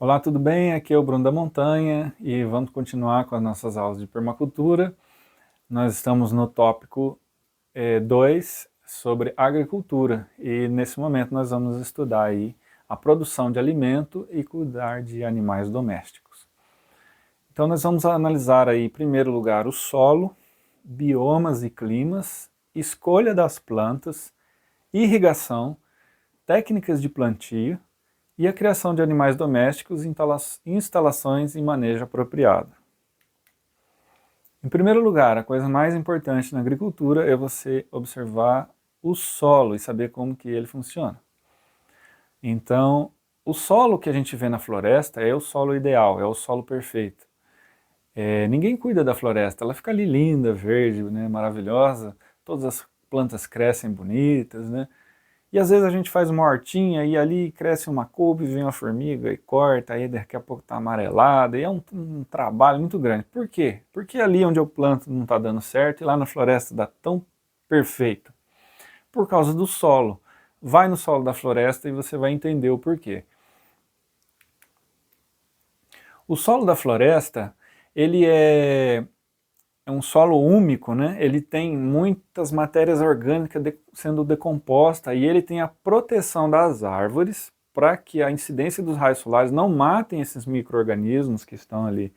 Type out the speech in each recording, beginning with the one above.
Olá, tudo bem? Aqui é o Bruno da Montanha e vamos continuar com as nossas aulas de permacultura. Nós estamos no tópico 2 sobre agricultura e nesse momento nós vamos estudar aí a produção de alimento e cuidar de animais domésticos. Então nós vamos analisar aí em primeiro lugar o solo, biomas e climas, escolha das plantas, irrigação, técnicas de plantio, e a criação de animais domésticos e instalações e manejo apropriado. Em primeiro lugar, a coisa mais importante na agricultura é você observar o solo e saber como que ele funciona. Então, o solo que a gente vê na floresta é o solo ideal, é o solo perfeito. Ninguém cuida da floresta, ela fica ali linda, verde, né, maravilhosa, todas as plantas crescem bonitas, né? E às vezes a gente faz uma hortinha e ali cresce uma couve, vem uma formiga e corta, aí daqui a pouco está amarelada, e é um trabalho muito grande. Por quê? Porque ali onde eu planto não está dando certo e lá na floresta dá tão perfeito. Por causa do solo. Vai no solo da floresta e você vai entender o porquê. O solo da floresta, ele é um solo úmico, né? Ele tem muitas matérias orgânicas sendo decompostas e ele tem a proteção das árvores para que a incidência dos raios solares não matem esses micro-organismos que estão ali,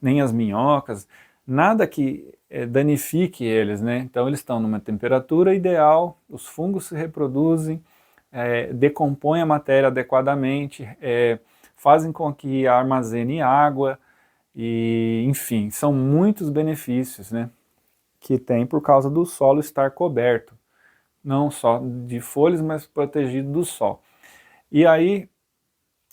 nem as minhocas, nada que danifique eles, né? Então eles estão numa temperatura ideal, os fungos se reproduzem, decompõem a matéria adequadamente, fazem com que armazene água, e, enfim, são muitos benefícios, né, que tem por causa do solo estar coberto, não só de folhas, mas protegido do sol. E aí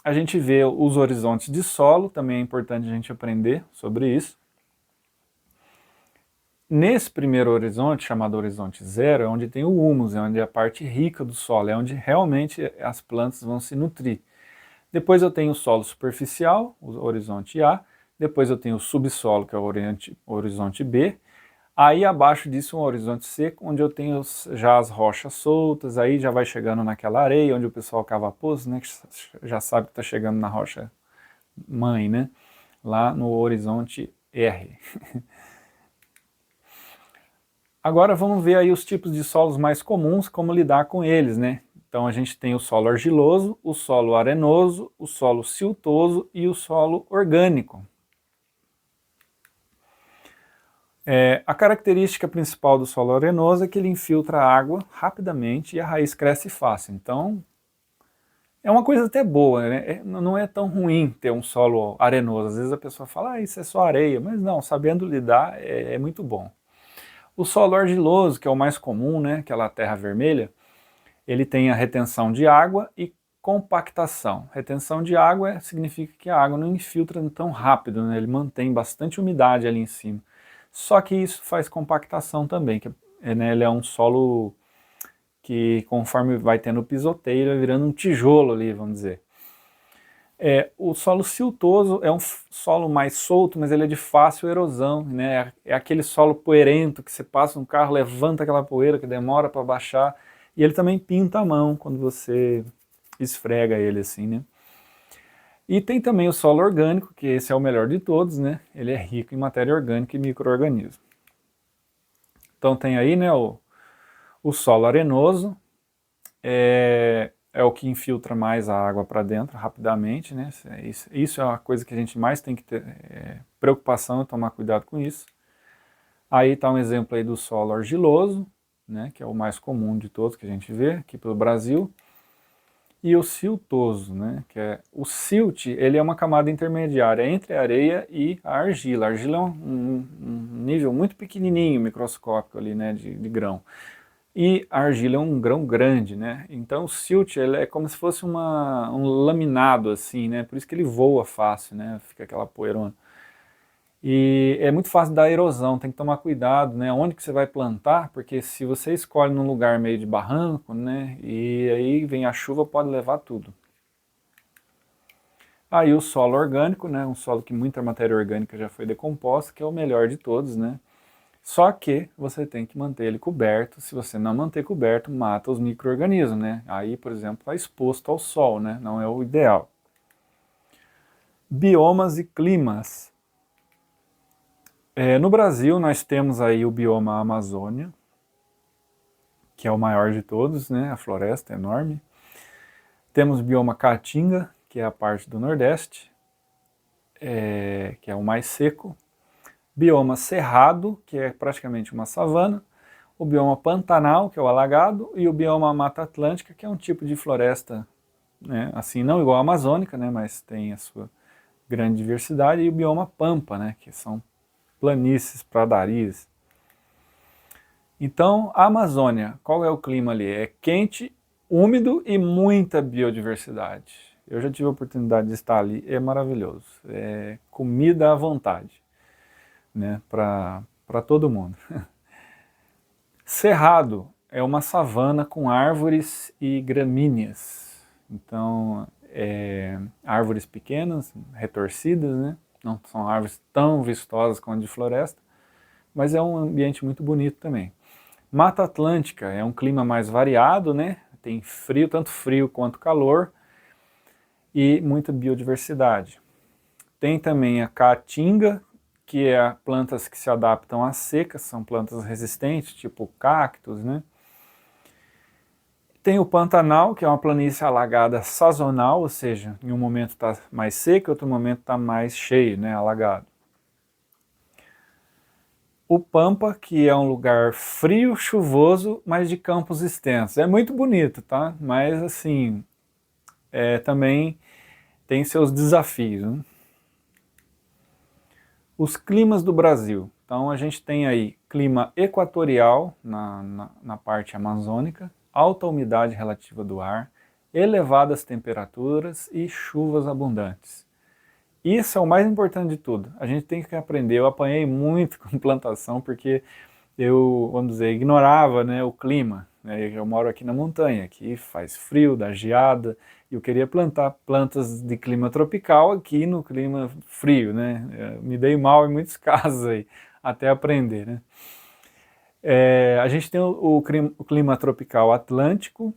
a gente vê os horizontes de solo, também é importante a gente aprender sobre isso. Nesse primeiro horizonte, chamado horizonte zero, é onde tem o humus, é onde é a parte rica do solo, é onde realmente as plantas vão se nutrir. Depois eu tenho o solo superficial, o horizonte A, depois eu tenho o subsolo, que é o horizonte B, aí abaixo disso um horizonte seco, onde eu tenho já as rochas soltas, aí já vai chegando naquela areia, onde o pessoal cava poços, né, que já sabe que está chegando na rocha mãe, né, lá no horizonte R. Agora vamos ver aí os tipos de solos mais comuns, como lidar com eles, né. Então a gente tem o solo argiloso, o solo arenoso, o solo siltoso e o solo orgânico. A característica principal do solo arenoso é que ele infiltra a água rapidamente e a raiz cresce fácil. Então, é uma coisa até boa, né? Não é tão ruim ter um solo arenoso. Às vezes a pessoa fala, isso é só areia. Mas não, sabendo lidar é muito bom. O solo argiloso, que é o mais comum, né? Aquela terra vermelha, ele tem a retenção de água e compactação. Retenção de água significa que a água não infiltra tão rápido, né? Ele mantém bastante umidade ali em cima. Só que isso faz compactação também, que né, ele é um solo que conforme vai tendo pisoteio, vai virando um tijolo ali, vamos dizer. O solo siltoso é um solo mais solto, mas ele é de fácil erosão, né? É aquele solo poeirento que você passa um carro, levanta aquela poeira que demora para baixar, e ele também pinta a mão quando você esfrega ele assim, né? E tem também o solo orgânico, que esse é o melhor de todos, né? Ele é rico em matéria orgânica e micro-organismos. Então tem aí, né, o solo arenoso, é o que infiltra mais a água para dentro rapidamente, né? Isso é uma coisa que a gente mais tem que ter preocupação e tomar cuidado com isso. Aí está um exemplo aí do solo argiloso, né, que é o mais comum de todos que a gente vê aqui pelo Brasil. E o siltoso, né, que é o silt, ele é uma camada intermediária entre a areia e a argila. A argila é um nível muito pequenininho, microscópico ali, né, de grão. E a argila é um grão grande, né, então o silt ele é como se fosse um laminado assim, né, por isso que ele voa fácil, né, fica aquela poeirona. E é muito fácil da erosão, tem que tomar cuidado, né, onde que você vai plantar, porque se você escolhe num lugar meio de barranco, né, e aí vem a chuva, pode levar tudo. Aí o solo orgânico, né, um solo que muita matéria orgânica já foi decomposta, que é o melhor de todos, né, só que você tem que manter ele coberto, se você não manter coberto, mata os micro-organismos, né, aí, por exemplo, está exposto ao sol, né, não é o ideal. Biomas e climas. No Brasil nós temos aí o bioma Amazônia, que é o maior de todos, né? A floresta é enorme. Temos o bioma Caatinga, que é a parte do Nordeste, que é o mais seco. Bioma Cerrado, que é praticamente uma savana. O bioma Pantanal, que é o alagado, e o bioma Mata Atlântica, que é um tipo de floresta, né, assim, não igual a amazônica, né, mas tem a sua grande diversidade, e o bioma Pampa, né, que são planícies, pradarias. Então, a Amazônia, qual é o clima ali? É quente, úmido e muita biodiversidade. Eu já tive a oportunidade de estar ali, é maravilhoso. É comida à vontade, né, para todo mundo. Cerrado é uma savana com árvores e gramíneas. Então, árvores pequenas, retorcidas, né? Não são árvores tão vistosas quanto de floresta, mas é um ambiente muito bonito também. Mata Atlântica é um clima mais variado, né? Tem frio, tanto frio quanto calor, e muita biodiversidade. Tem também a Caatinga, que é plantas que se adaptam à seca, são plantas resistentes, tipo cactos, né? Tem o Pantanal, que é uma planície alagada sazonal, ou seja, em um momento está mais seco, em outro momento está mais cheio, né, alagado. O Pampa, que é um lugar frio, chuvoso, mas de campos extensos. É muito bonito, tá? Mas assim, também tem seus desafios, né? Os climas do Brasil. Então a gente tem aí clima equatorial na parte amazônica, alta umidade relativa do ar, elevadas temperaturas e chuvas abundantes. Isso é o mais importante de tudo. A gente tem que aprender. Eu apanhei muito com plantação porque eu, vamos dizer, ignorava, né, o clima. Eu moro aqui na montanha, aqui faz frio, dá geada, e eu queria plantar plantas de clima tropical aqui no clima frio, né? Me dei mal em muitos casos aí, até aprender, né? A gente tem o clima tropical atlântico,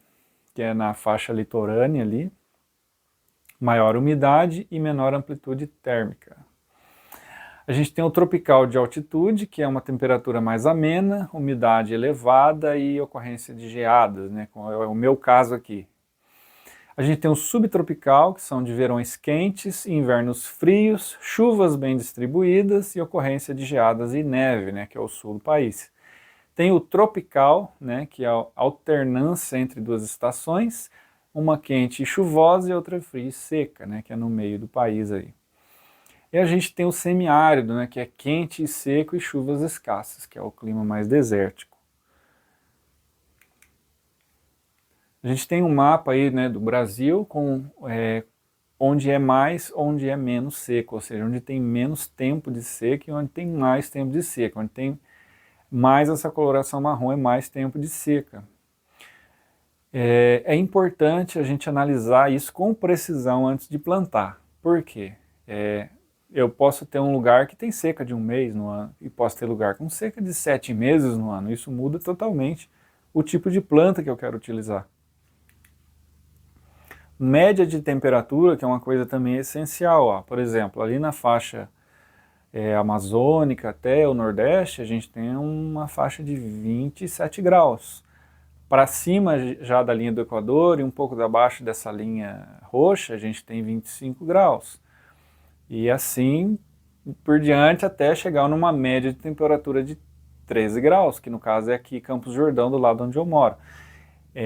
que é na faixa litorânea ali, maior umidade e menor amplitude térmica. A gente tem o tropical de altitude, que é uma temperatura mais amena, umidade elevada e ocorrência de geadas, né, como é o meu caso aqui. A gente tem o subtropical, que são de verões quentes, invernos frios, chuvas bem distribuídas e ocorrência de geadas e neve, né, que é o sul do país. Tem o tropical, né, que é a alternância entre duas estações, uma quente e chuvosa e outra fria e seca, né, que é no meio do país aí. E a gente tem o semiárido, né, que é quente e seco e chuvas escassas, que é o clima mais desértico. A gente tem um mapa aí, né, do Brasil com onde é mais, onde é menos seco, ou seja, onde tem menos tempo de seca e onde tem mais tempo de seca, onde tem mais essa coloração marrom é mais tempo de seca. É importante a gente analisar isso com precisão antes de plantar. Por quê? Eu posso ter um lugar que tem seca de 1 mês no ano e posso ter lugar com seca de 7 meses no ano. Isso muda totalmente o tipo de planta que eu quero utilizar. Média de temperatura, que é uma coisa também essencial. Ó. Por exemplo, ali na faixa amazônica até o Nordeste, a gente tem uma faixa de 27 graus. Para cima já da linha do Equador e um pouco abaixo dessa linha roxa, a gente tem 25 graus. E assim por diante até chegar numa média de temperatura de 13 graus, que no caso é aqui Campos do Jordão, do lado onde eu moro.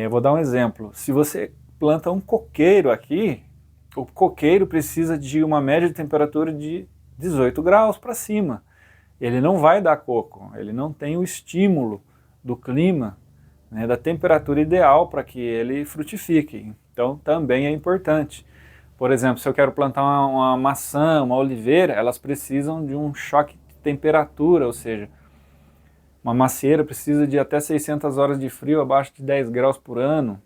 Vou dar um exemplo. Se você planta um coqueiro aqui, o coqueiro precisa de uma média de temperatura de 18 graus para cima. Ele não vai dar coco, ele não tem o estímulo do clima, né, da temperatura ideal para que ele frutifique. Então também é importante. Por exemplo, se eu quero plantar uma maçã, uma oliveira, elas precisam de um choque de temperatura, ou seja, uma macieira precisa de até 600 horas de frio abaixo de 10 graus por ano.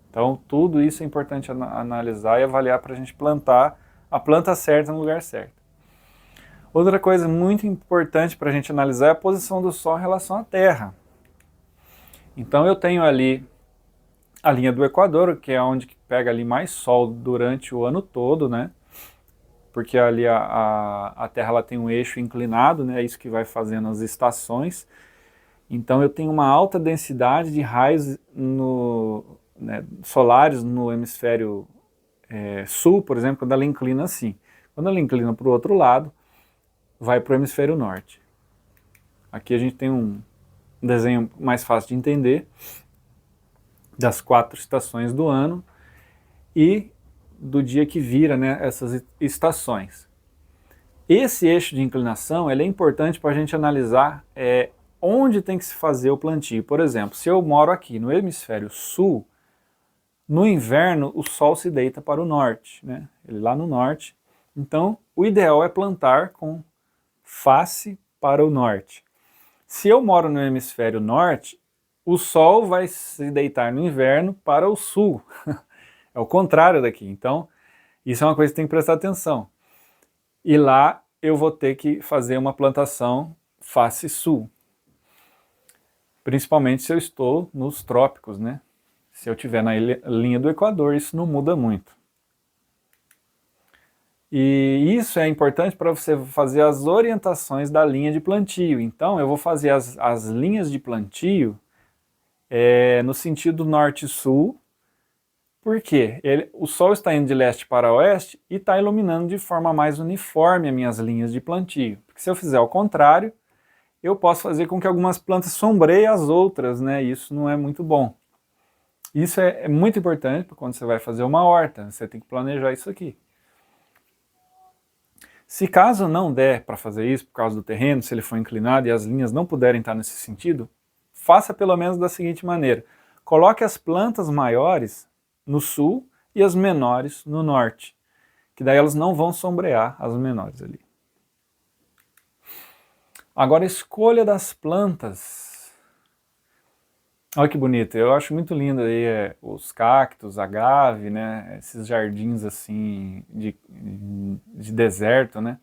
Então tudo isso é importante analisar e avaliar para a gente plantar a planta certa no lugar certo. Outra coisa muito importante para a gente analisar é a posição do Sol em relação à Terra. Então eu tenho ali a linha do Equador, que é onde pega ali mais sol durante o ano todo, né? porque ali a Terra ela tem um eixo inclinado, né, é isso que vai fazendo as estações. Então eu tenho uma alta densidade de raios solares no hemisfério sul, por exemplo, quando ela inclina assim. Quando ela inclina para o outro lado, vai para o hemisfério norte. Aqui a gente tem um desenho mais fácil de entender das 4 estações do ano e do dia que vira, né, essas estações. Esse eixo de inclinação ele é importante para a gente analisar onde tem que se fazer o plantio. Por exemplo, se eu moro aqui no hemisfério sul, no inverno o sol se deita para o norte, né? Ele lá no norte. Então, o ideal é plantar com face para o norte. Se eu moro no hemisfério norte, o sol vai se deitar no inverno para o sul. É o contrário daqui. Então, isso é uma coisa que tem que prestar atenção. E lá eu vou ter que fazer uma plantação face sul. Principalmente se eu estou nos trópicos, né? Se eu estiver na linha do Equador, isso não muda muito. E isso é importante para você fazer as orientações da linha de plantio. Então eu vou fazer as linhas de plantio no sentido norte-sul, porque o sol está indo de leste para oeste e está iluminando de forma mais uniforme as minhas linhas de plantio. Porque se eu fizer ao contrário, eu posso fazer com que algumas plantas sombreiem as outras, né? Isso não é muito bom. Isso é muito importante para quando você vai fazer uma horta, você tem que planejar isso aqui. Se caso não der para fazer isso por causa do terreno, se ele for inclinado e as linhas não puderem estar nesse sentido, faça pelo menos da seguinte maneira: coloque as plantas maiores no sul e as menores no norte, que daí elas não vão sombrear as menores ali. Agora, a escolha das plantas. Olha que bonito, eu acho muito lindo aí os cactos, agave, né, esses jardins assim de deserto, né.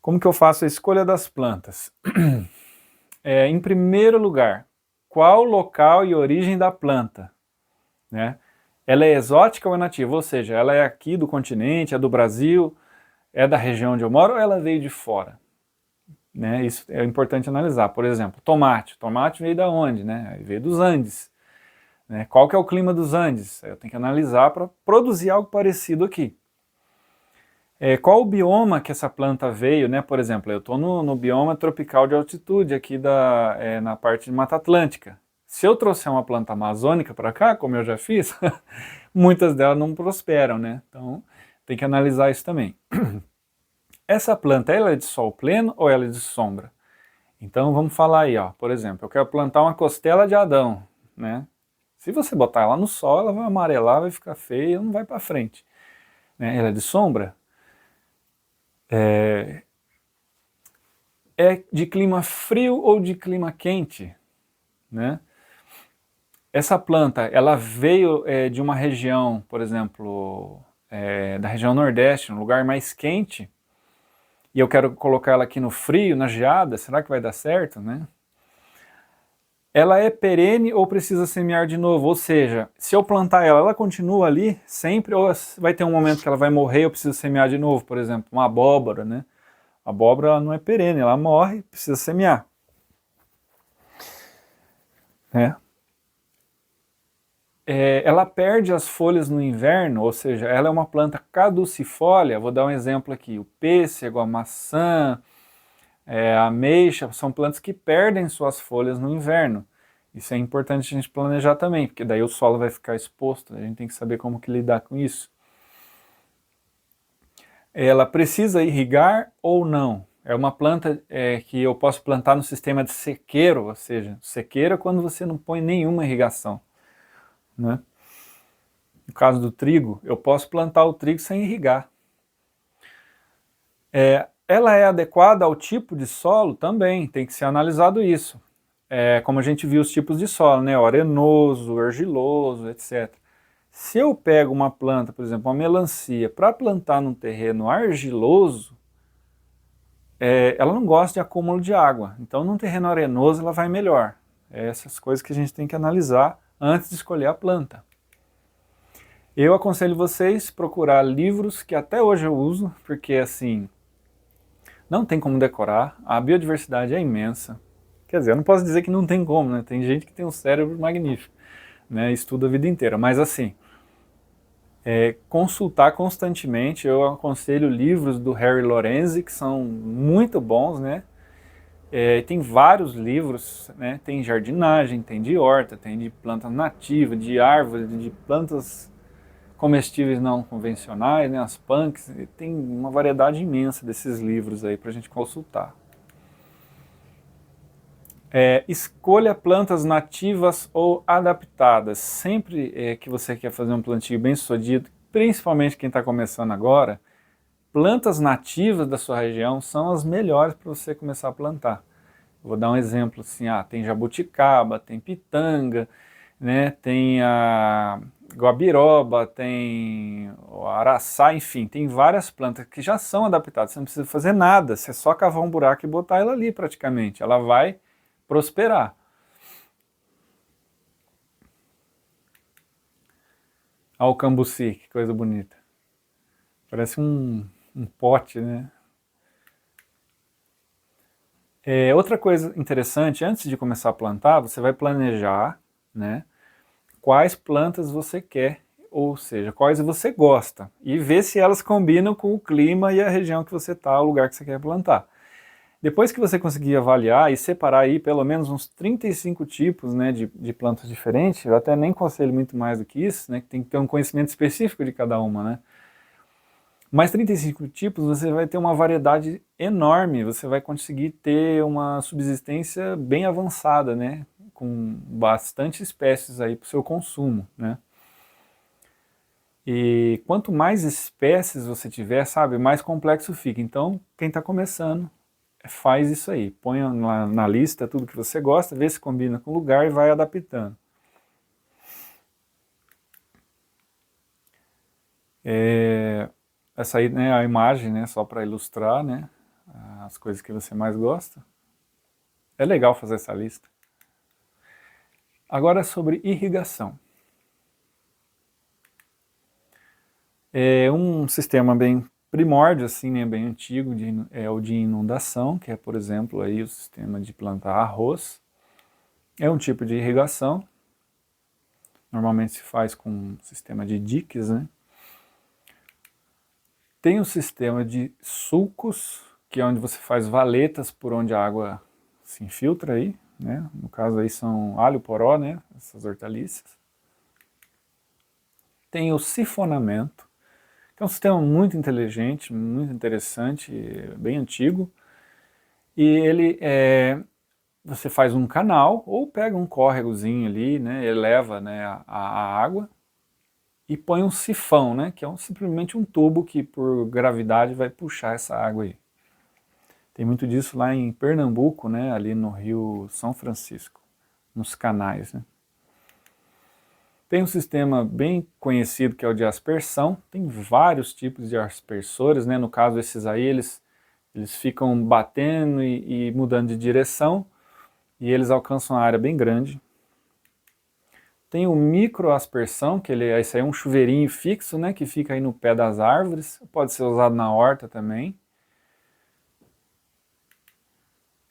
Como que eu faço a escolha das plantas? Em primeiro lugar, qual o local e origem da planta, né? Ela é exótica ou é nativa, ou seja, ela é aqui do continente, é do Brasil, é da região onde eu moro ou ela veio de fora? Né, isso é importante analisar. Por exemplo, tomate. Tomate veio da onde? Né? Veio dos Andes. Né? Qual que é o clima dos Andes? Eu tenho que analisar para produzir algo parecido aqui. Qual o bioma que essa planta veio? Né? Por exemplo, eu estou no bioma tropical de altitude aqui na parte de Mata Atlântica. Se eu trouxer uma planta amazônica para cá, como eu já fiz, muitas delas não prosperam. Né? Então tem que analisar isso também. Essa planta, ela é de sol pleno ou ela é de sombra? Então vamos falar aí, ó, por exemplo, eu quero plantar uma costela de Adão, né? Se você botar ela no sol, ela vai amarelar, vai ficar feia, não vai para frente. Né? Ela é de sombra? É de clima frio ou de clima quente? Né? Essa planta, ela veio de uma região, por exemplo, da região nordeste, um lugar mais quente, e eu quero colocar ela aqui no frio, na geada, será que vai dar certo, né? Ela é perene ou precisa semear de novo? Ou seja, se eu plantar ela, ela continua ali sempre ou vai ter um momento que ela vai morrer e eu preciso semear de novo? Por exemplo, uma abóbora, né? A abóbora ela não é perene, ela morre, precisa semear. Ela perde as folhas no inverno, ou seja, ela é uma planta caducifólia. Vou dar um exemplo aqui: o pêssego, a maçã, a ameixa, são plantas que perdem suas folhas no inverno. Isso é importante a gente planejar também, porque daí o solo vai ficar exposto, a gente tem que saber como que lidar com isso. Ela precisa irrigar ou não? É uma planta que eu posso plantar no sistema de sequeiro, ou seja, sequeiro é quando você não põe nenhuma irrigação. Né? No caso do trigo, eu posso plantar o trigo sem irrigar. Ela é adequada ao tipo de solo? Também, tem que ser analisado isso. Como a gente viu os tipos de solo, né? O arenoso, argiloso, etc. Se eu pego uma planta, por exemplo, uma melancia, para plantar num terreno argiloso, ela não gosta de acúmulo de água. Então, num terreno arenoso, ela vai melhor. Essas coisas que a gente tem que analisar antes de escolher a planta. Eu aconselho vocês procurar livros que até hoje eu uso, porque assim, não tem como decorar, a biodiversidade é imensa. Quer dizer, eu não posso dizer que não tem como, né? Tem gente que tem um cérebro magnífico, né? Estuda a vida inteira, mas assim, consultar constantemente, eu aconselho livros do Harry Lorenzi, que são muito bons, né? Tem vários livros, né? Tem jardinagem, tem de horta, tem de plantas nativas, de árvores, de plantas comestíveis não convencionais, né? As punks, tem uma variedade imensa desses livros aí para a gente consultar. Escolha plantas nativas ou adaptadas. Sempre que você quer fazer um plantio bem sucedido, principalmente quem está começando agora, plantas nativas da sua região são as melhores para você começar a plantar. Vou dar um exemplo assim, tem jabuticaba, tem pitanga, né, tem a guabiroba, tem o araçá, enfim, tem várias plantas que já são adaptadas, você não precisa fazer nada, você só cavar um buraco e botar ela ali praticamente, ela vai prosperar. Olha o cambuci, que coisa bonita. Parece um pote, né? Outra coisa interessante, antes de começar a plantar, você vai planejar, né, quais plantas você quer, ou seja, quais você gosta, e ver se elas combinam com o clima e a região que você está, o lugar que você quer plantar. Depois que você conseguir avaliar e separar aí pelo menos uns 35 tipos, né, de plantas diferentes, eu até nem aconselho muito mais do que isso, né, que tem que ter um conhecimento específico de cada uma, né. Mas 35 tipos você vai ter uma variedade enorme, você vai conseguir ter uma subsistência bem avançada, né, com bastante espécies aí para o seu consumo, né. E quanto mais espécies você tiver, sabe, mais complexo fica. Então, quem está começando, faz isso aí. Põe na lista tudo que você gosta, vê se combina com o lugar e vai adaptando. Essa aí, né, a imagem, né, só para ilustrar, né, as coisas que você mais gosta. É legal fazer essa lista. Agora sobre irrigação. É um sistema bem primórdio, assim, né, bem antigo, é o de inundação, que é, por exemplo, aí o sistema de plantar arroz. É um tipo de irrigação, normalmente se faz com um sistema de diques, né. Tem o sistema de sulcos, que é onde você faz valetas por onde a água se infiltra aí, né, no caso aí são alho poró, né, essas hortaliças. Tem o sifonamento, que é um sistema muito inteligente, muito interessante, bem antigo, e ele você faz um canal ou pega um córregozinho ali, né, eleva, né, a água e põe um sifão, né, que é simplesmente um tubo que por gravidade vai puxar essa água aí. Tem muito disso lá em Pernambuco, né, ali no Rio São Francisco, nos canais, né. Tem um sistema bem conhecido que é o de aspersão, tem vários tipos de aspersores, né? No caso esses aí eles ficam batendo e mudando de direção e eles alcançam uma área bem grande. Tem o microaspersão, que esse aí é um chuveirinho fixo, né, que fica aí no pé das árvores, pode ser usado na horta também.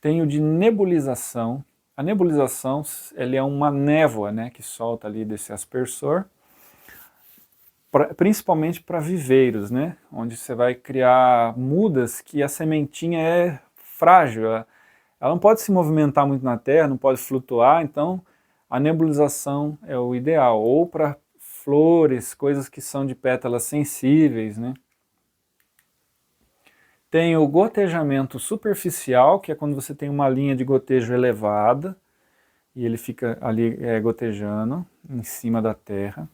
Tem o de nebulização. A nebulização ele é uma névoa, né, que solta ali desse aspersor, principalmente para viveiros, né, onde você vai criar mudas que a sementinha é frágil, ela não pode se movimentar muito na terra, não pode flutuar, então a nebulização é o ideal, ou para flores, coisas que são de pétalas sensíveis, né. Tem o gotejamento superficial, que é quando você tem uma linha de gotejo elevada, e ele fica ali gotejando em cima da terra.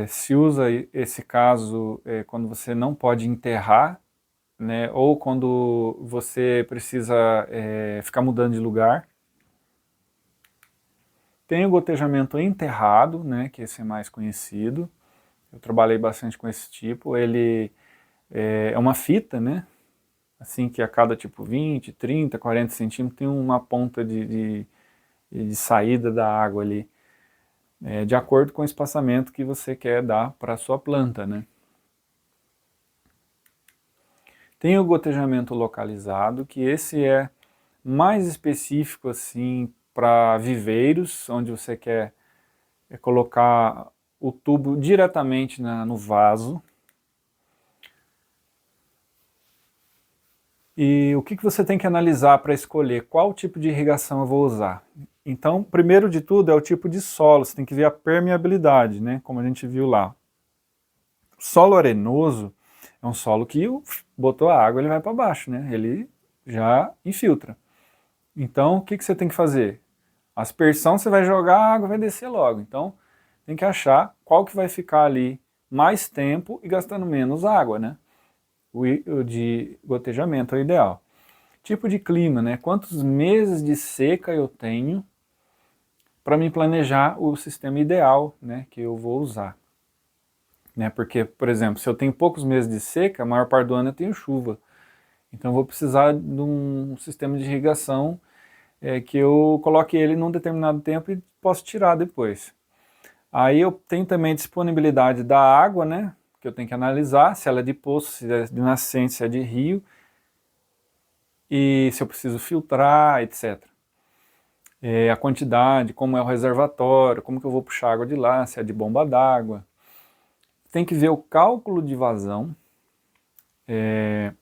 Se usa esse caso quando você não pode enterrar, né, ou quando você precisa ficar mudando de lugar. Tem o gotejamento enterrado, né, que esse é mais conhecido. Eu trabalhei bastante com esse tipo. Ele é uma fita, né, assim que a cada tipo 20, 30, 40 centímetros tem uma ponta de saída da água ali. de acordo com o espaçamento que você quer dar para a sua planta, né? Tem o gotejamento localizado, que esse é mais específico assim para viveiros, onde você quer colocar o tubo diretamente no vaso. E o que você tem que analisar para escolher qual tipo de irrigação eu vou usar? Então, primeiro de tudo é o tipo de solo, você tem que ver a permeabilidade, né? Como a gente viu lá. Solo arenoso é um solo que botou a água, ele vai para baixo, né? Ele já infiltra. Então, o que você tem que fazer? Aspersão, você vai jogar, a água vai descer logo. Então, tem que achar qual que vai ficar ali mais tempo e gastando menos água, né? O de gotejamento é o ideal. Tipo de clima, né? Quantos meses de seca eu tenho para me planejar o sistema ideal, né, que eu vou usar. Né? Porque, por exemplo, se eu tenho poucos meses de seca, a maior parte do ano eu tenho chuva. Então eu vou precisar de um sistema de irrigação que eu coloque ele num determinado tempo e posso tirar depois. Aí eu tenho também a disponibilidade da água, né, que eu tenho que analisar, se ela é de poço, se é de nascente, se é de rio, e se eu preciso filtrar, etc. A quantidade, como é o reservatório, como que eu vou puxar água de lá, se é de bomba d'água. Tem que ver o cálculo de vazão,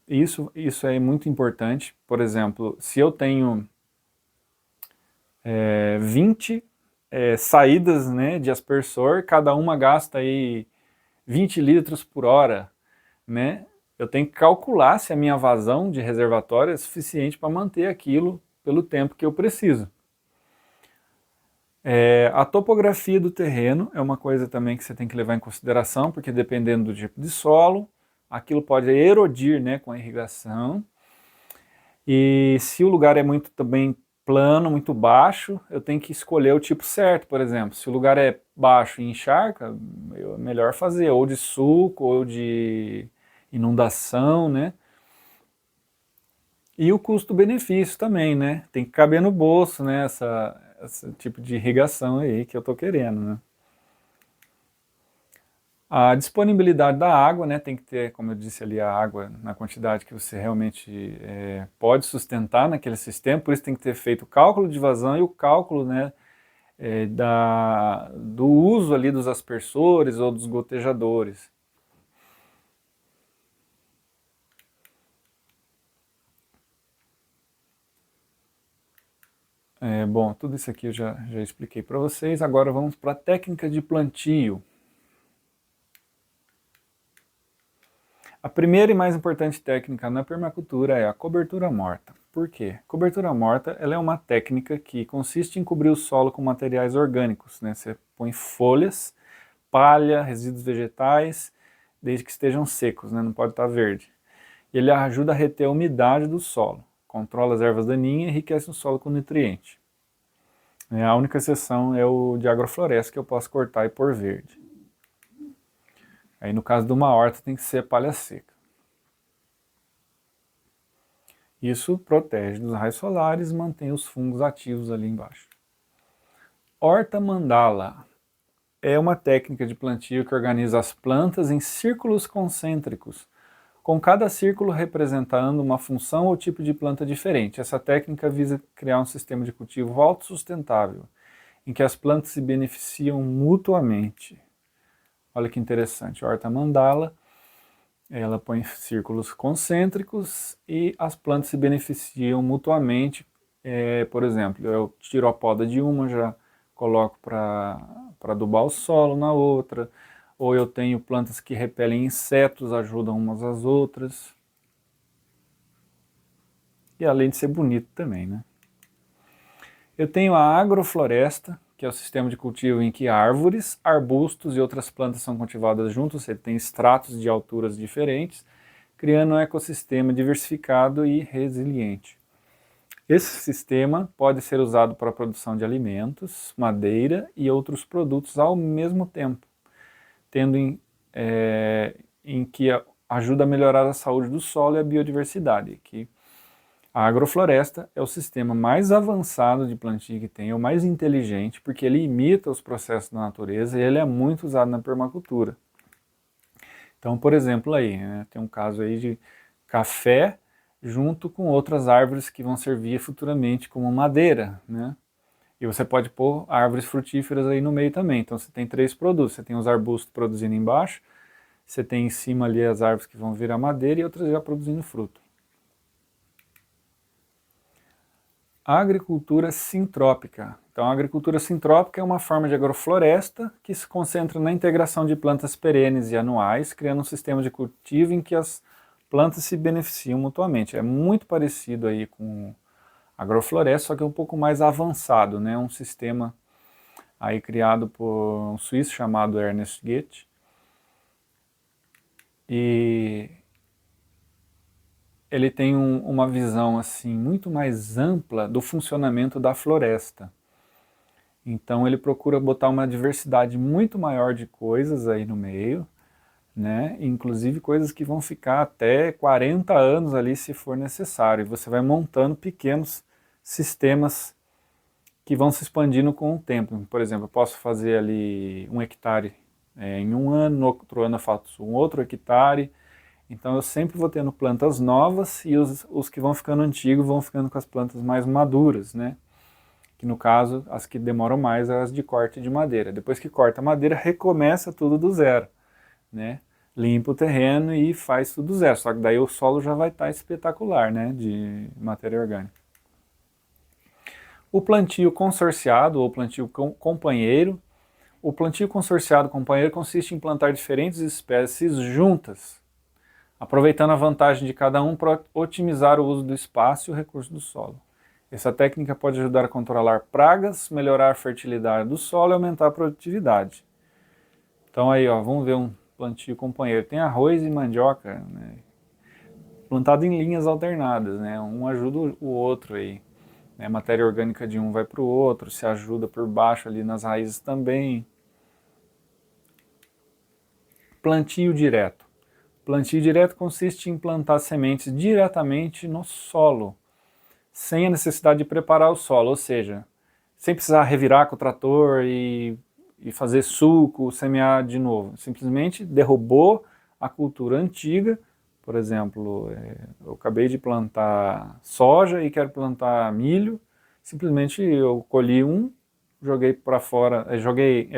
isso é muito importante. Por exemplo, se eu tenho 20 saídas, né, de aspersor, cada uma gasta aí 20 litros por hora, né, eu tenho que calcular se a minha vazão de reservatório é suficiente para manter aquilo pelo tempo que eu preciso. A topografia do terreno é uma coisa também que você tem que levar em consideração, porque dependendo do tipo de solo, aquilo pode erodir, né, com a irrigação. E se o lugar é muito também plano, muito baixo, eu tenho que escolher o tipo certo, por exemplo. Se o lugar é baixo e encharca, é melhor fazer ou de sulco ou de inundação, né? E o custo-benefício também, né? Tem que caber no bolso, né? Esse tipo de irrigação aí que eu tô querendo, né? A disponibilidade da água, né, tem que ter, como eu disse ali, a água na quantidade que você realmente pode sustentar naquele sistema, por isso tem que ter feito o cálculo de vazão e o cálculo, né, do uso ali dos aspersores ou dos gotejadores. Bom, tudo isso aqui eu já expliquei para vocês, agora vamos para a técnica de plantio. A primeira e mais importante técnica na permacultura é a cobertura morta. Por quê? Cobertura morta ela é uma técnica que consiste em cobrir o solo com materiais orgânicos, né? Você põe folhas, palha, resíduos vegetais, desde que estejam secos, né? Não pode estar verde. Ele ajuda a reter a umidade do solo, controla as ervas daninhas e enriquece o solo com nutriente. A única exceção é o de agrofloresta que eu posso cortar e pôr verde. Aí no caso de uma horta tem que ser palha seca. Isso protege dos raios solares e mantém os fungos ativos ali embaixo. Horta mandala é uma técnica de plantio que organiza as plantas em círculos concêntricos, com cada círculo representando uma função ou tipo de planta diferente. Essa técnica visa criar um sistema de cultivo autossustentável, em que as plantas se beneficiam mutuamente. Olha que interessante, a horta mandala, ela põe círculos concêntricos e as plantas se beneficiam mutuamente. Por exemplo, eu tiro a poda de uma, já coloco para adubar o solo na outra, ou eu tenho plantas que repelem insetos, ajudam umas às outras. E além de ser bonito também, né? Eu tenho a agrofloresta, que é o sistema de cultivo em que árvores, arbustos e outras plantas são cultivadas juntos, você tem estratos de alturas diferentes, criando um ecossistema diversificado e resiliente. Esse sistema pode ser usado para a produção de alimentos, madeira e outros produtos ao mesmo tempo, tendo em que ajuda a melhorar a saúde do solo e a biodiversidade, que A agrofloresta é o sistema mais avançado de plantio que tem, é o mais inteligente, porque ele imita os processos da natureza e ele é muito usado na permacultura. Então, por exemplo, aí, né, tem um caso aí de café junto com outras árvores que vão servir futuramente como madeira, né? E você pode pôr árvores frutíferas aí no meio também. Então você tem 3 produtos, você tem os arbustos produzindo embaixo, você tem em cima ali as árvores que vão virar madeira e outras já produzindo fruto. A agricultura sintrópica. Então a agricultura sintrópica é uma forma de agrofloresta que se concentra na integração de plantas perenes e anuais, criando um sistema de cultivo em que as plantas se beneficiam mutuamente. É muito parecido aí com agrofloresta, só que é um pouco mais avançado, né? Um sistema aí criado por um suíço chamado Ernest Goethe. E ele tem uma visão assim muito mais ampla do funcionamento da floresta. Então ele procura botar uma diversidade muito maior de coisas aí no meio, né? Inclusive coisas que vão ficar até 40 anos ali se for necessário. E você vai montando pequenos sistemas que vão se expandindo com o tempo. Por exemplo, eu posso fazer ali 1 hectare em um ano, no outro ano eu faço um outro hectare. Então eu sempre vou tendo plantas novas e os que vão ficando antigos vão ficando com as plantas mais maduras, né? Que no caso, as que demoram mais são as de corte de madeira. Depois que corta a madeira, recomeça tudo do zero, né? Limpa o terreno e faz tudo do zero. Só que daí o solo já vai estar espetacular, né? De matéria orgânica. O plantio consorciado ou plantio companheiro. O plantio consorciado companheiro consiste em plantar diferentes espécies juntas, aproveitando a vantagem de cada um para otimizar o uso do espaço e o recurso do solo. Essa técnica pode ajudar a controlar pragas, melhorar a fertilidade do solo e aumentar a produtividade. Então aí, ó, vamos ver um plantio companheiro. Tem arroz e mandioca, né, plantado em linhas alternadas, né? Um ajuda o outro aí. Né? A matéria orgânica de um vai para o outro, se ajuda por baixo ali nas raízes também. Plantio direto. Plantio direto consiste em plantar sementes diretamente no solo, sem a necessidade de preparar o solo, ou seja, sem precisar revirar com o trator e fazer suco, semear de novo. Simplesmente derrubou a cultura antiga. Por exemplo, eu acabei de plantar soja e quero plantar milho, simplesmente eu colhi um, joguei para fora, joguei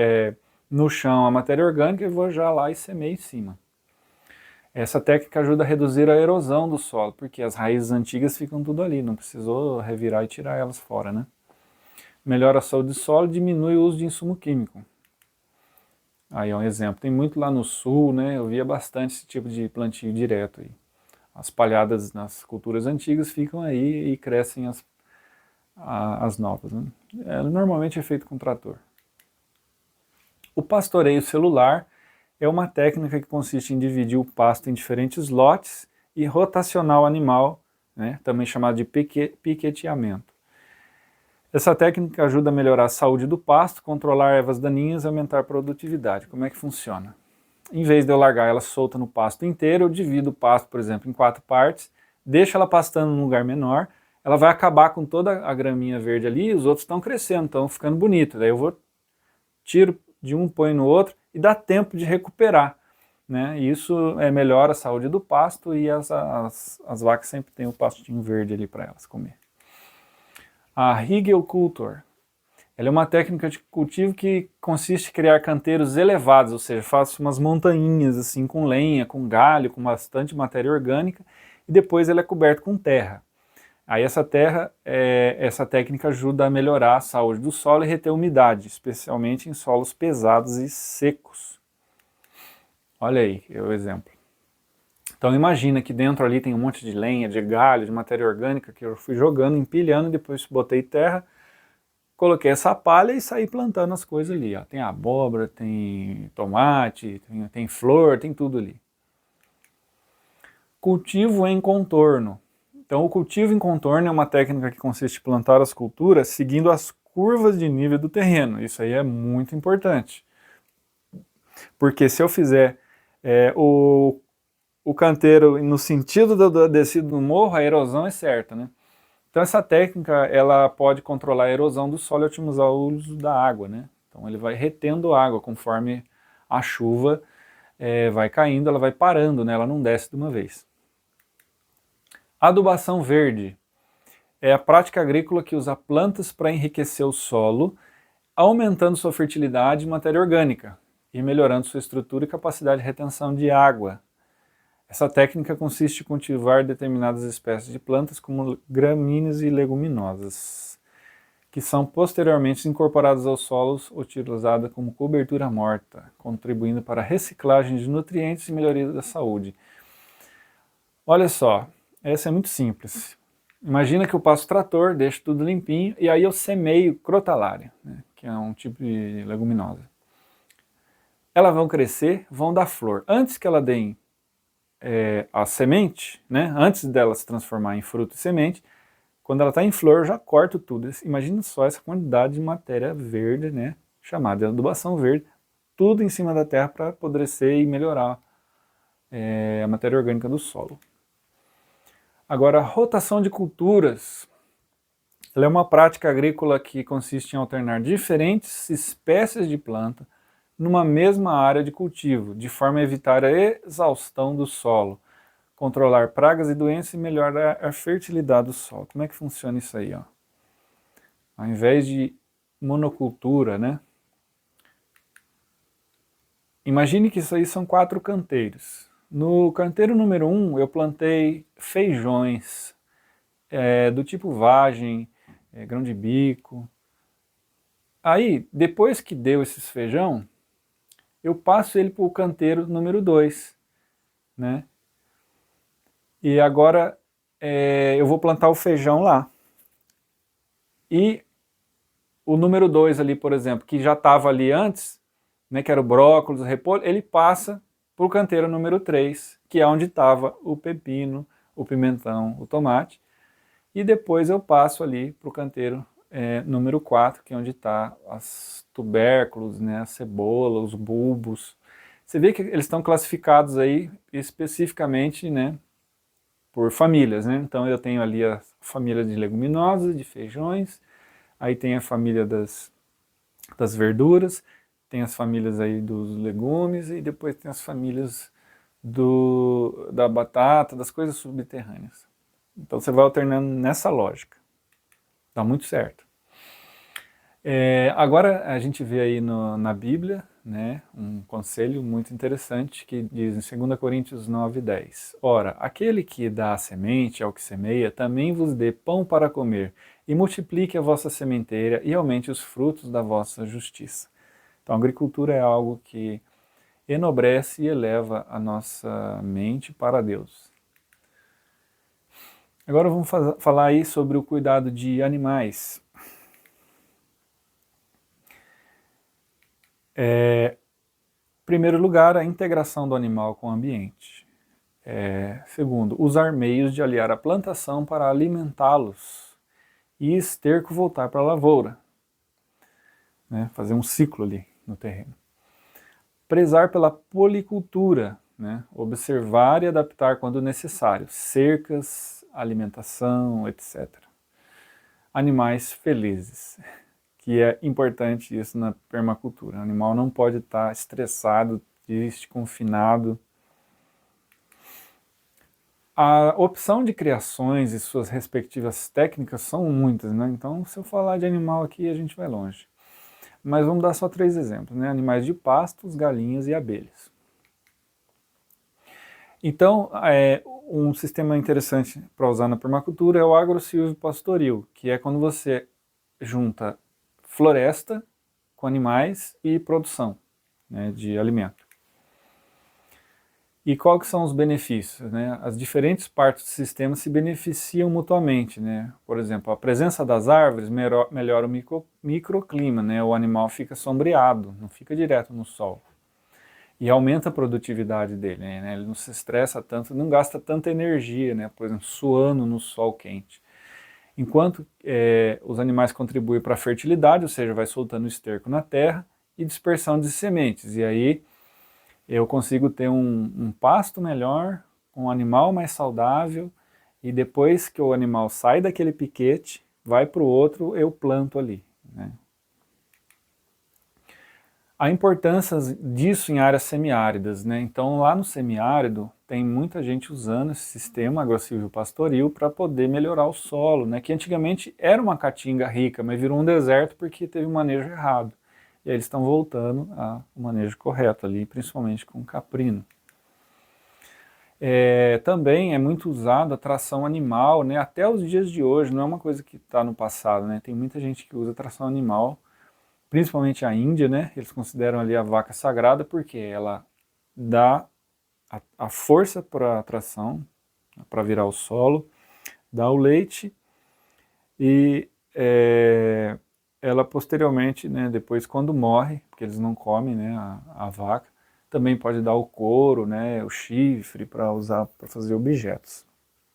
no chão a matéria orgânica e vou já lá e semeio em cima. Essa técnica ajuda a reduzir a erosão do solo, porque as raízes antigas ficam tudo ali, não precisou revirar e tirar elas fora, né? Melhora a saúde do solo e diminui o uso de insumo químico. Aí é um exemplo, tem muito lá no sul, né? Eu via bastante esse tipo de plantio direto aí. As palhadas nas culturas antigas ficam aí e crescem as novas, né? Normalmente é feito com trator. O pastoreio celular é uma técnica que consiste em dividir o pasto em diferentes lotes e rotacionar o animal, né, também chamado de piqueteamento. Essa técnica ajuda a melhorar a saúde do pasto, controlar ervas daninhas e aumentar a produtividade. Como é que funciona? Em vez de eu largar ela solta no pasto inteiro, eu divido o pasto, por exemplo, em 4 partes, deixo ela pastando num lugar menor, ela vai acabar com toda a graminha verde ali e os outros estão crescendo, estão ficando bonitos. Daí eu tiro de um, põe no outro e dá tempo de recuperar. Né? E isso melhora a saúde do pasto e as vacas sempre têm o pastinho verde ali para elas comer. A Rigelkultur. Ela é uma técnica de cultivo que consiste em criar canteiros elevados, ou seja, faço umas montanhas assim com lenha, com galho, com bastante matéria orgânica e depois ele é coberto com terra. Aí essa técnica ajuda a melhorar a saúde do solo e reter umidade, especialmente em solos pesados e secos. Olha aí o exemplo. Então imagina que dentro ali tem um monte de lenha, de galho, de matéria orgânica que eu fui jogando, empilhando, depois botei terra, coloquei essa palha e saí plantando as coisas ali. Ó. Tem abóbora, tem tomate, tem flor, tem tudo ali. Cultivo em contorno. Então o cultivo em contorno é uma técnica que consiste em plantar as culturas seguindo as curvas de nível do terreno. Isso aí é muito importante. Porque se eu fizer o canteiro no sentido da descida do morro, a erosão é certa, né? Então essa técnica ela pode controlar a erosão do solo e otimizar o uso da água, né? Então ele vai retendo água conforme a chuva vai caindo, ela vai parando, né? Ela não desce de uma vez. Adubação verde é a prática agrícola que usa plantas para enriquecer o solo, aumentando sua fertilidade e matéria orgânica e melhorando sua estrutura e capacidade de retenção de água. Essa técnica consiste em cultivar determinadas espécies de plantas, como gramíneas e leguminosas, que são posteriormente incorporadas aos solos, utilizadas como cobertura morta, contribuindo para a reciclagem de nutrientes e melhoria da saúde. Olha só, essa é muito simples. Imagina que eu passo o trator, deixo tudo limpinho, e aí eu semeio crotalária, né, que é um tipo de leguminosa. Elas vão crescer, vão dar flor. Antes que ela deem a semente, né, antes dela se transformar em fruto e semente, quando ela está em flor, eu já corto tudo. Imagina só essa quantidade de matéria verde, né, chamada de adubação verde, tudo em cima da terra para apodrecer e melhorar a matéria orgânica do solo. Agora, a rotação de culturas. Ela é uma prática agrícola que consiste em alternar diferentes espécies de planta numa mesma área de cultivo, de forma a evitar a exaustão do solo, controlar pragas e doenças e melhorar a fertilidade do solo. Como é que funciona isso aí? Ó? Ao invés de monocultura, né? Imagine que isso aí são 4 canteiros. No canteiro número 1 eu plantei feijões do tipo vagem, grão de bico. Aí, depois que deu esses feijão, eu passo ele para o canteiro número 2, né? E agora eu vou plantar o feijão lá. E o número 2 ali, por exemplo, que já estava ali antes, né, que era o brócolis, o repolho, ele passa para o canteiro número 3, que é onde estava o pepino, o pimentão, o tomate. E depois eu passo ali para o canteiro número 4, que é onde está os tubérculos, né, a cebola, os bulbos. Você vê que eles estão classificados aí especificamente, né, por famílias, né? Então eu tenho ali a família de leguminosas, de feijões, aí tem a família das verduras, tem as famílias aí dos legumes e depois tem as famílias da batata, das coisas subterrâneas. Então você vai alternando nessa lógica. Dá muito certo. Agora a gente vê aí na Bíblia, né, um conselho muito interessante que diz em 2 Coríntios 9:10. Ora, aquele que dá a semente ao que semeia, também vos dê pão para comer, e multiplique a vossa sementeira e aumente os frutos da vossa justiça. Então a agricultura é algo que enobrece e eleva a nossa mente para Deus. Agora vamos falar aí sobre o cuidado de animais. Em primeiro lugar, a integração do animal com o ambiente. Segundo, usar meios de aliar a plantação para alimentá-los e esterco voltar para a lavoura. Né? Fazer um ciclo ali no terreno. Prezar pela policultura, né? Observar e adaptar quando necessário, cercas, alimentação, etc. Animais felizes, que é importante isso na permacultura. O animal não pode estar estressado, triste, confinado. A opção de criações e suas respectivas técnicas são muitas, né? Então, se eu falar de animal aqui, a gente vai longe. Mas vamos dar só 3 exemplos, né? Animais de pastos, galinhas e abelhas. Então, um sistema interessante para usar na permacultura é o agro-silvio-pastoril, que é quando você junta floresta com animais e produção, né, de alimento. E quais que são os benefícios? Né? As diferentes partes do sistema se beneficiam mutuamente. Né? Por exemplo, a presença das árvores melhora o microclima, né? O animal fica sombreado, não fica direto no sol. E aumenta a produtividade dele, né? Ele não se estressa tanto, não gasta tanta energia, né? Por exemplo, suando no sol quente. Enquanto os animais contribuem para a fertilidade, ou seja, vai soltando esterco na terra, e dispersão de sementes. E aí eu consigo ter um pasto melhor, um animal mais saudável e depois que o animal sai daquele piquete, vai para o outro, eu planto ali, né? A importância disso em áreas semiáridas, né? Então lá no semiárido tem muita gente usando esse sistema agrossilvio-pastoril para poder melhorar o solo, né? Que antigamente era uma caatinga rica, mas virou um deserto porque teve um manejo errado. E aí eles estão voltando ao manejo correto ali, principalmente com caprino. Também é muito usado a tração animal, né? Até os dias de hoje, não é uma coisa que está no passado, né? Tem muita gente que usa tração animal, principalmente a Índia, né? Eles consideram ali a vaca sagrada porque ela dá a força para a tração, para virar o solo, dá o leite e ela posteriormente, né, depois quando morre, porque eles não comem, né, a vaca, também pode dar o couro, né, o chifre para usar para fazer objetos.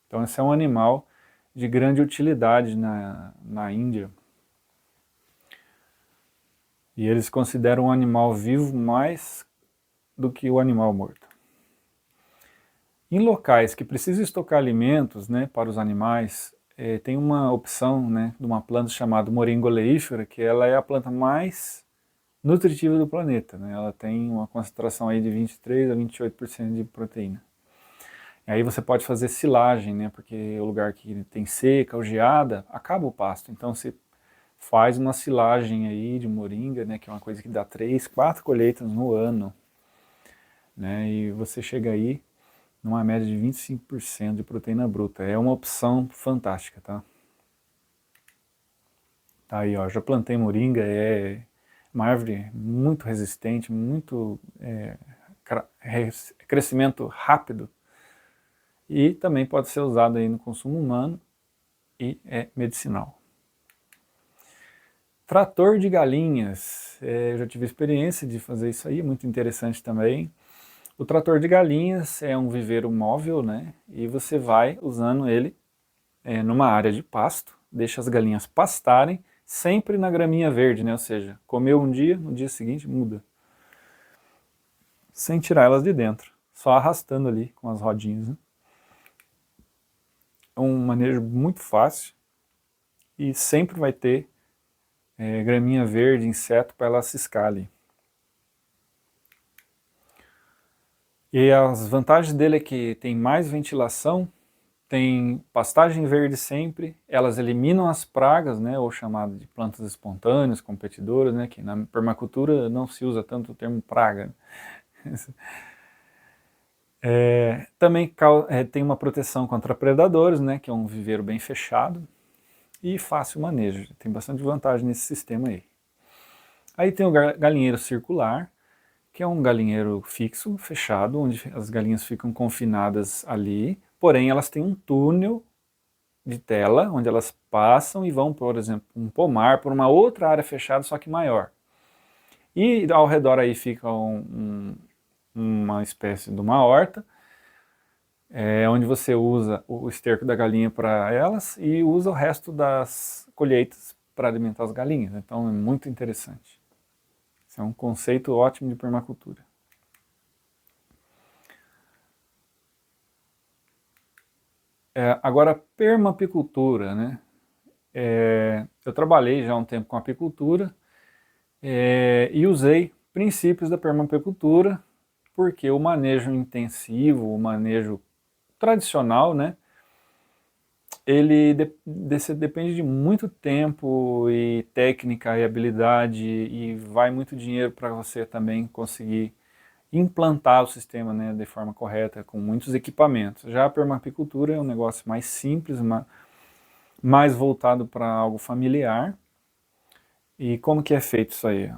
Então esse é um animal de grande utilidade na Índia. E eles consideram o animal vivo mais do que o animal morto. Em locais que precisam estocar alimentos, né, para os animais, tem uma opção, né, de uma planta chamada moringa oleífera, que ela é a planta mais nutritiva do planeta, né? Ela tem uma concentração aí de 23 a 28% de proteína. E aí você pode fazer silagem, né, porque o lugar que tem seca ou geada, acaba o pasto. Então você faz uma silagem aí de moringa, né, que é uma coisa que dá 3, 4 colheitas no ano, né, e você chega aí numa média de 25% de proteína bruta. É uma opção fantástica, tá? Tá aí, ó, já plantei moringa, é uma árvore muito resistente, muito crescimento rápido e também pode ser usado aí no consumo humano e é medicinal. Trator de galinhas, eu já tive experiência de fazer isso aí, é muito interessante também. O trator de galinhas é um viveiro móvel, né? E você vai usando ele numa área de pasto, deixa as galinhas pastarem, sempre na graminha verde, né? Ou seja, comeu um dia, no dia seguinte muda. Sem tirar elas de dentro, só arrastando ali com as rodinhas, né? É um manejo muito fácil e sempre vai ter graminha verde, inseto para ela ciscar ali. E as vantagens dele é que tem mais ventilação, tem pastagem verde sempre, elas eliminam as pragas, né, ou chamado de plantas espontâneas, competidoras, né, que na permacultura não se usa tanto o termo praga. Também tem uma proteção contra predadores, né, que é um viveiro bem fechado e fácil manejo, tem bastante vantagem nesse sistema aí. Aí tem o galinheiro circular, que é um galinheiro fixo, fechado, onde as galinhas ficam confinadas ali, porém elas têm um túnel de tela, onde elas passam e vão, por exemplo, um pomar, por uma outra área fechada, só que maior. E ao redor aí fica uma espécie de uma horta, onde você usa o esterco da galinha para elas e usa o resto das colheitas para alimentar as galinhas. Então é muito interessante. Esse é um conceito ótimo de permacultura. Agora, permapicultura, né? Eu trabalhei já há um tempo com apicultura e usei princípios da permapicultura, porque o manejo intensivo, o manejo tradicional, né? Ele depende de muito tempo e técnica e habilidade e vai muito dinheiro para você também conseguir implantar o sistema, né, de forma correta, com muitos equipamentos. Já a permapicultura é um negócio mais simples, mais voltado para algo familiar. E como que é feito isso aí?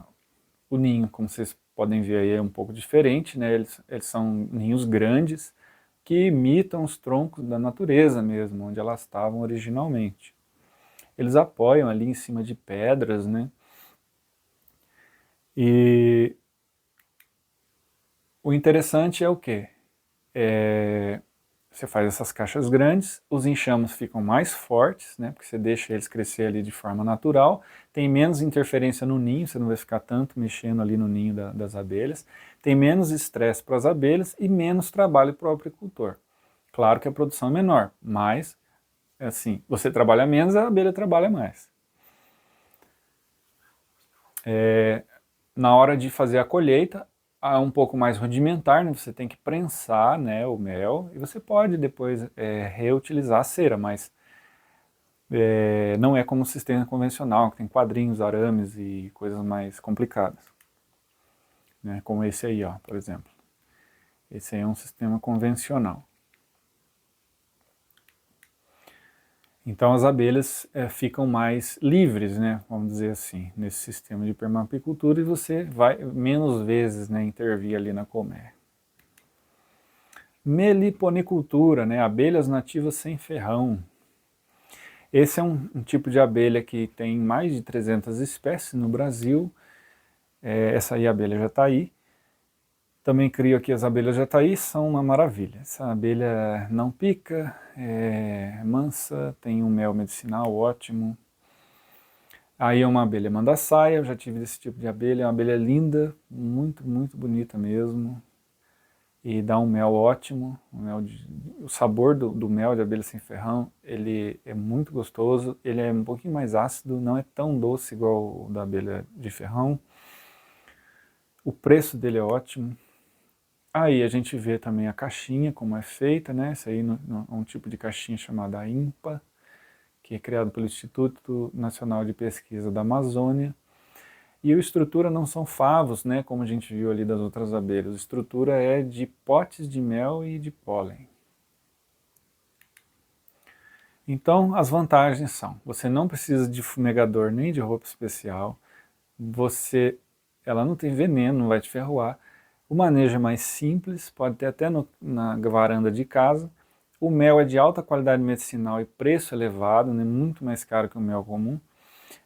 O ninho, como vocês podem ver aí, é um pouco diferente, né? Eles são ninhos grandes que imitam os troncos da natureza mesmo, onde elas estavam originalmente. Eles apoiam ali em cima de pedras, né? E o interessante é o quê? Você faz essas caixas grandes, os enxames ficam mais fortes, né, porque você deixa eles crescer ali de forma natural, tem menos interferência no ninho, você não vai ficar tanto mexendo ali no ninho das abelhas, tem menos estresse para as abelhas e menos trabalho para o apicultor. Claro que a produção é menor, mas, assim, você trabalha menos, a abelha trabalha mais. Na hora de fazer a colheita, é um pouco mais rudimentar, né? Você tem que prensar, né, o mel, e você pode depois reutilizar a cera, mas não é como o sistema convencional, que tem quadrinhos, arames e coisas mais complicadas, né? Como esse aí, ó, por exemplo. Esse aí é um sistema convencional. Então as abelhas ficam mais livres, né, vamos dizer assim, nesse sistema de permacultura, e você vai menos vezes, né, intervir ali na colmeia. Meliponicultura, né, abelhas nativas sem ferrão. Esse é um tipo de abelha que tem mais de 300 espécies no Brasil. Essa aí, a abelha jataí. Também crio aqui as abelhas jataí, são uma maravilha. Essa abelha não pica, é mansa, tem um mel medicinal ótimo. Aí é uma abelha mandaçaia, eu já tive desse tipo de abelha, é uma abelha linda, muito, muito bonita mesmo. E dá um mel ótimo, o sabor do mel de abelha sem ferrão, ele é muito gostoso, ele é um pouquinho mais ácido, não é tão doce igual o da abelha de ferrão. O preço dele é ótimo. Aí a gente vê também a caixinha, como é feita, né? Essa aí é um tipo de caixinha chamada INPA, que é criado pelo Instituto Nacional de Pesquisa da Amazônia. E a estrutura não são favos, né, como a gente viu ali das outras abelhas. A estrutura é de potes de mel e de pólen. Então, as vantagens são: você não precisa de fumegador nem de roupa especial, ela não tem veneno, não vai te ferroar. O manejo é mais simples, pode ter até na varanda de casa. O mel é de alta qualidade medicinal e preço elevado, né, muito mais caro que o mel comum.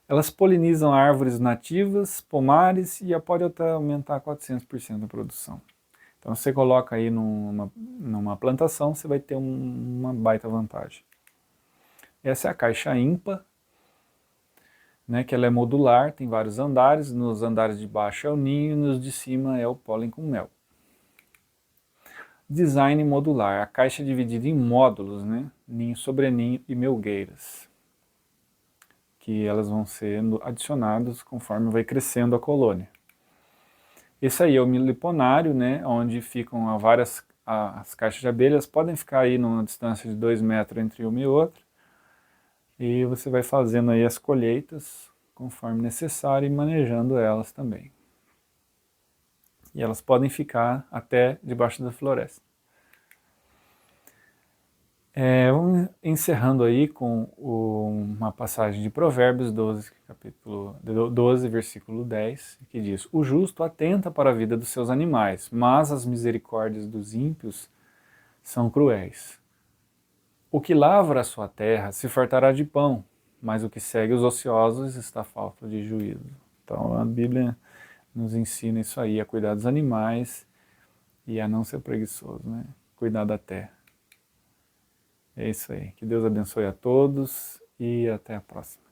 Elas polinizam árvores nativas, pomares, e pode até aumentar 400% a produção. Então, se você coloca aí numa plantação, você vai ter uma baita vantagem. Essa é a caixa INPA, né, que ela é modular, tem vários andares. Nos andares de baixo é o ninho, nos de cima é o pólen com mel. Design modular, a caixa é dividida em módulos, né, ninho, sobreninho e melgueiras, que elas vão sendo adicionadas conforme vai crescendo a colônia. Esse aí é o meliponário, né, onde ficam as caixas de abelhas, podem ficar aí numa distância de 2 metros entre uma e outra, e você vai fazendo aí as colheitas conforme necessário e manejando elas também. E elas podem ficar até debaixo da floresta. Vamos encerrando aí com uma passagem de Provérbios 12, capítulo 12, versículo 10, que diz: O justo atenta para a vida dos seus animais, mas as misericórdias dos ímpios são cruéis. O que lavra a sua terra se fartará de pão, mas o que segue os ociosos está falto de juízo. Então a Bíblia nos ensina isso aí, a cuidar dos animais e a não ser preguiçoso, né? Cuidar da terra. É isso aí. Que Deus abençoe a todos e até a próxima.